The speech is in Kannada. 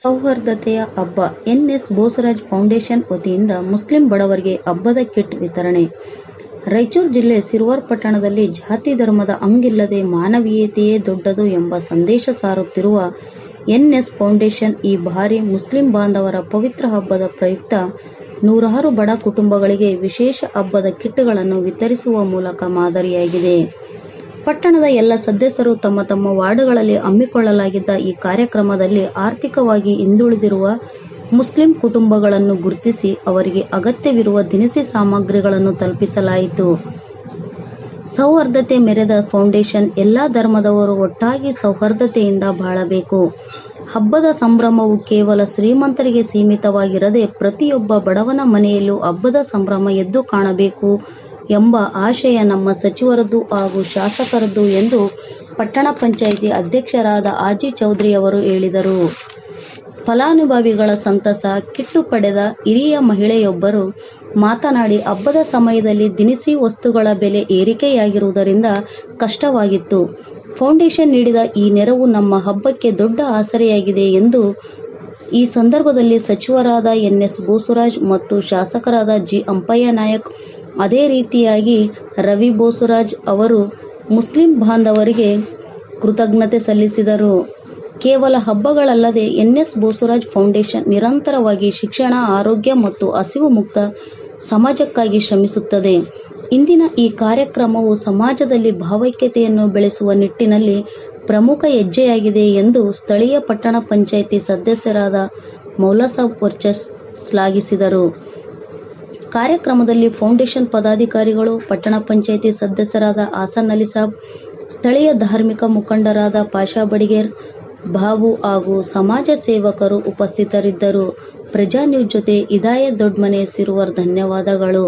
ಸೌಹಾರ್ದತೆಯ ಹಬ್ಬ. ಎನ್.ಎಸ್. ಬೋಸರಾಜ್ ಫೌಂಡೇಶನ್ ವತಿಯಿಂದ ಮುಸ್ಲಿಂ ಬಡವರಿಗೆ ಹಬ್ಬದ ಕಿಟ್ ವಿತರಣೆ. ರಾಯಚೂರು ಜಿಲ್ಲೆ ಸಿರುವಾರ್ ಪಟ್ಟಣದಲ್ಲಿ ಜಾತಿ ಧರ್ಮದ ಹಂಗಿಲ್ಲದೆ ಮಾನವೀಯತೆಯೇ ದೊಡ್ಡದು ಎಂಬ ಸಂದೇಶ ಸಾರುತ್ತಿರುವ ಎನ್.ಎಸ್. ಫೌಂಡೇಶನ್ ಈ ಬಾರಿ ಮುಸ್ಲಿಂ ಬಾಂಧವರ ಪವಿತ್ರ ಹಬ್ಬದ ಪ್ರಯುಕ್ತ ನೂರಾರು ಬಡ ಕುಟುಂಬಗಳಿಗೆ ವಿಶೇಷ ಹಬ್ಬದ ಕಿಟ್ಗಳನ್ನು ವಿತರಿಸುವ ಮೂಲಕ ಮಾದರಿಯಾಗಿದೆ. ಪಟ್ಟಣದ ಎಲ್ಲ ಸದಸ್ಯರು ತಮ್ಮ ತಮ್ಮ ವಾರ್ಡ್ಗಳಲ್ಲಿ ಹಮ್ಮಿಕೊಳ್ಳಲಾಗಿದ್ದ ಈ ಕಾರ್ಯಕ್ರಮದಲ್ಲಿ ಆರ್ಥಿಕವಾಗಿ ಹಿಂದುಳಿದಿರುವ ಮುಸ್ಲಿಂ ಕುಟುಂಬಗಳನ್ನು ಗುರುತಿಸಿ ಅವರಿಗೆ ಅಗತ್ಯವಿರುವ ದಿನಸಿ ಸಾಮಗ್ರಿಗಳನ್ನು ತಲುಪಿಸಲಾಯಿತು. ಸೌಹಾರ್ದತೆ ಮೆರೆದ ಫೌಂಡೇಶನ್ ಎಲ್ಲಾ ಧರ್ಮದವರು ಒಟ್ಟಾಗಿ ಸೌಹಾರ್ದತೆಯಿಂದ ಬಾಳಬೇಕು. ಹಬ್ಬದ ಸಂಭ್ರಮವು ಕೇವಲ ಶ್ರೀಮಂತರಿಗೆ ಸೀಮಿತವಾಗಿರದೆ ಪ್ರತಿಯೊಬ್ಬ ಬಡವನ ಮನೆಯಲ್ಲೂ ಹಬ್ಬದ ಸಂಭ್ರಮ ಎದ್ದು ಕಾಣಬೇಕು ಎಂಬ ಆಶಯ ನಮ್ಮ ಸಚಿವರದ್ದು ಹಾಗೂ ಶಾಸಕರದ್ದು ಎಂದು ಪಟ್ಟಣ ಪಂಚಾಯಿತಿ ಅಧ್ಯಕ್ಷರಾದ ಹಾಜಿ ಚೌಧರಿ ಅವರು ಹೇಳಿದರು. ಫಲಾನುಭವಿಗಳ ಸಂತಸ ಕಿಟ್ಟು ಪಡೆದ ಹಿರಿಯ ಮಹಿಳೆಯೊಬ್ಬರು ಮಾತನಾಡಿ, ಹಬ್ಬದ ಸಮಯದಲ್ಲಿ ದಿನಸಿ ವಸ್ತುಗಳ ಬೆಲೆ ಏರಿಕೆಯಾಗಿರುವುದರಿಂದ ಕಷ್ಟವಾಗಿತ್ತು. ಫೌಂಡೇಶನ್ ನೀಡಿದ ಈ ನೆರವು ನಮ್ಮ ಹಬ್ಬಕ್ಕೆ ದೊಡ್ಡ ಆಸರೆಯಾಗಿದೆ ಎಂದು ಈ ಸಂದರ್ಭದಲ್ಲಿ ಸಚಿವರಾದ ಎನ್.ಎಸ್. ಬೋಸರಾಜ್ ಮತ್ತು ಶಾಸಕರಾದ ಜಿ. ಅಂಪಯ್ಯ ನಾಯಕ್, ಅದೇ ರೀತಿಯಾಗಿ ರವಿ ಬೋಸರಾಜ್ ಅವರು ಮುಸ್ಲಿಂ ಬಾಂಧವರಿಗೆ ಕೃತಜ್ಞತೆ ಸಲ್ಲಿಸಿದರು. ಕೇವಲ ಹಬ್ಬಗಳಲ್ಲದೆ ಎನ್.ಎಸ್. ಬೋಸರಾಜ್ ಫೌಂಡೇಶನ್ ನಿರಂತರವಾಗಿ ಶಿಕ್ಷಣ, ಆರೋಗ್ಯ ಮತ್ತು ಹಸಿವು ಮುಕ್ತ ಸಮಾಜಕ್ಕಾಗಿ ಶ್ರಮಿಸುತ್ತದೆ. ಇಂದಿನ ಈ ಕಾರ್ಯಕ್ರಮವು ಸಮಾಜದಲ್ಲಿ ಭಾವೈಕ್ಯತೆಯನ್ನು ಬೆಳೆಸುವ ನಿಟ್ಟಿನಲ್ಲಿ ಪ್ರಮುಖ ಹೆಜ್ಜೆಯಾಗಿದೆ ಎಂದು ಸ್ಥಳೀಯ ಪಟ್ಟಣ ಪಂಚಾಯಿತಿ ಸದಸ್ಯರಾದ ಮೌಲಾಸಾಬ್ ವರ್ಚಸ್ ಶ್ಲಾಘಿಸಿದರು. ಕಾರ್ಯಕ್ರಮದಲ್ಲಿ ಫೌಂಡೇಶನ್ ಪದಾಧಿಕಾರಿಗಳು, ಪಟ್ಟಣ ಪಂಚಾಯಿತಿ ಸದಸ್ಯರಾದ ಹಾಸನ್ ಅಲಿ ಸಾಬ್, ಸ್ಥಳೀಯ ಧಾರ್ಮಿಕ ಮುಖಂಡರಾದ ಪಾಷಾ ಬಡಿಗೇರ್, ಬಾಬು ಹಾಗೂ ಸಮಾಜ ಸೇವಕರು ಉಪಸ್ಥಿತರಿದ್ದರು. ಪ್ರಜಾ ನ್ಯೂಸ್ ಜೊತೆ ಹಿದಾಯತ್ ದೊಡ್ಮನೆ, ಸಿರುವಾರ್. ಧನ್ಯವಾದಗಳು.